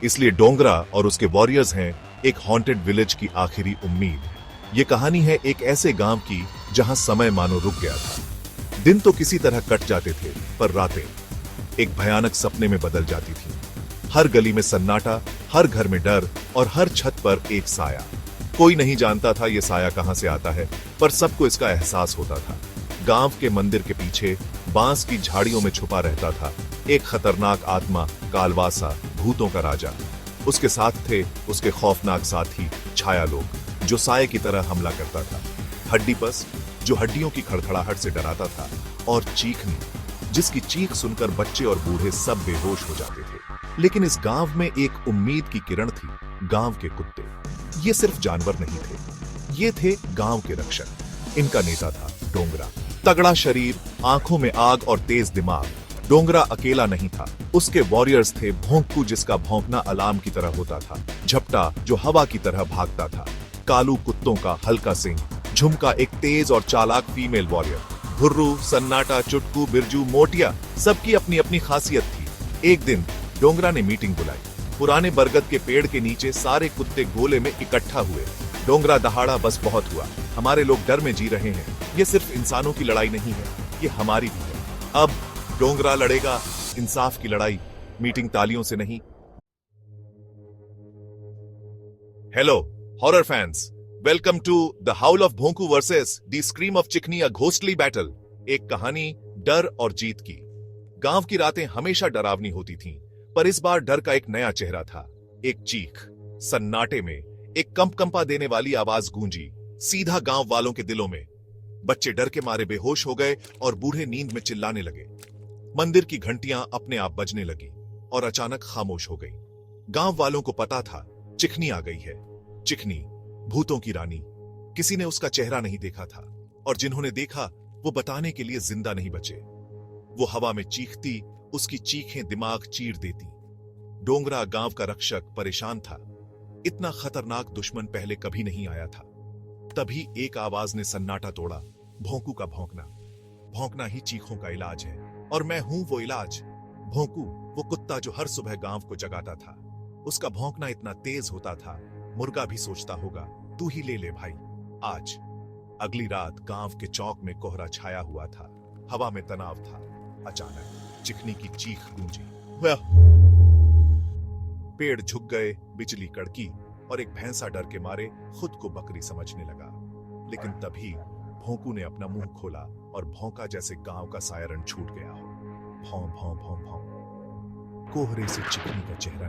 इसलिए डोंगरा और उसके वॉरियर्स हैं एक हॉन्टेड विलेज की आखिरी उम्मीद। ये कहानी है एक ऐसे गांव की जहां समय मानो रुक गया था। दिन तो किसी तरह कट जाते थे, पर रातें एक भयानक सपने में बदल जाती थी। हर गली में सन्नाटा, हर घर में डर और हर छत पर एक साया। कोई नहीं जानता था ये साया कहां से आता है, पर सबको इसका एहसास होता था। गांव के मंदिर के पीछे बांस की झाड़ियों में छुपा रहता था एक खतरनाक आत्मा, कालवासा, भूतों का राजा। उसके साथ थे उसके खौफनाक साथी छाया लोग, जो साये की तरह हमला करता था। हड्डीपस, जो हड्डियों की खड़खड़ाहट से डराता था, और चीखनी, जिसकी चीख सुनकर बच्चे और बूढ़े सब बेहोश हो जाते थे। लेकिन इस गांव में एक उम्मीद की किरण थी, गांव के कुत्ते। ये सिर्फ जानवर नहीं थे, ये थे गांव के रक्षक। इनका नेता था डोंगरा। तगड़ा शरीर, आंखों में आग और तेज दिमाग। डोंगरा अकेला नहीं था, उसके वॉरियर्स थे भोंकू, जिसका भौंकना अलार्म की तरह होता था, झपटा जो हवा की तरह भागता था, कालू कुत्तों का हल्का सिंह, झुमका एक तेज और चालाक फीमेल वॉरियर, भुर्रू, सन्नाटा, चुटकू, बिरजू, मोटिया, सबकी अपनी अपनी खासियत थी। एक दिन डोंगरा ने मीटिंग बुलाई। पुराने बरगद के पेड़ के नीचे सारे कुत्ते गोले में इकट्ठा हुए। डोंगरा दहाड़ा, बस बहुत हुआ, हमारे लोग डर में जी रहे हैं। ये सिर्फ इंसानों की लड़ाई नहीं है, ये हमारी भी है। अब डोंगरा लड़ेगा इंसाफ की लड़ाई, मीटिंग तालियों से नहीं। Hello horror fans, welcome to the howl of Bhonku versus the scream of Chikni, a ghostly battle. एक कहानी डर और जीत की। गांव की रातें हमेशा डरावनी होती थीं, पर इस बार डर का एक नया चेहरा था। एक चीख, सन्नाटे में एक कंपकंपा देने वाली आवाज गूंजी, सीधा गांव वालों के दिलों में। बच्चे डर के मारे बेहोश हो गए और बूढ़े नींद में चिल्लाने लगे। मंदिर की घंटियां अपने आप बजने लगी और अचानक खामोश हो गई। गांव वालों को पता था चिकनी आ गई है। चिकनी, भूतों की रानी। किसी ने उसका चेहरा नहीं देखा था, और जिन्होंने देखा वो बताने के लिए जिंदा नहीं बचे। वो हवा में चीखती, उसकी चीखें दिमाग चीर देती। डोंगरा, गांव का रक्षक, परेशान था। इतना खतरनाक दुश्मन पहले कभी नहीं आया था। तभी एक आवाज ने सन्नाटा तोड़ा, भोंकू का भौंकना। भौंकना ही चीखों का इलाज है, और मैं हूं वो इलाज। भोंकू, वो कुत्ता जो हर सुबह गांव को जगाता था। उसका भौंकना इतना तेज होता था, मुर्गा भी सोचता होगा तू ही ले ले भाई आज। अगली रात गांव के चौक में कोहरा छाया हुआ था, हवा में तनाव था। अचानक चिकनी की चीख गूंजी। पेड़ झुक गए, बिजली कड़की, और एक भैंसा डर के मारे खुद को बकरी समझने लगा। लेकिन तभी भोंकू ने अपना मुंह खोला और भौंका जैसे गांव का सायरन छूट गया हो। भौं भौं भौं भौं। कोहरे से चिकनी का चेहरा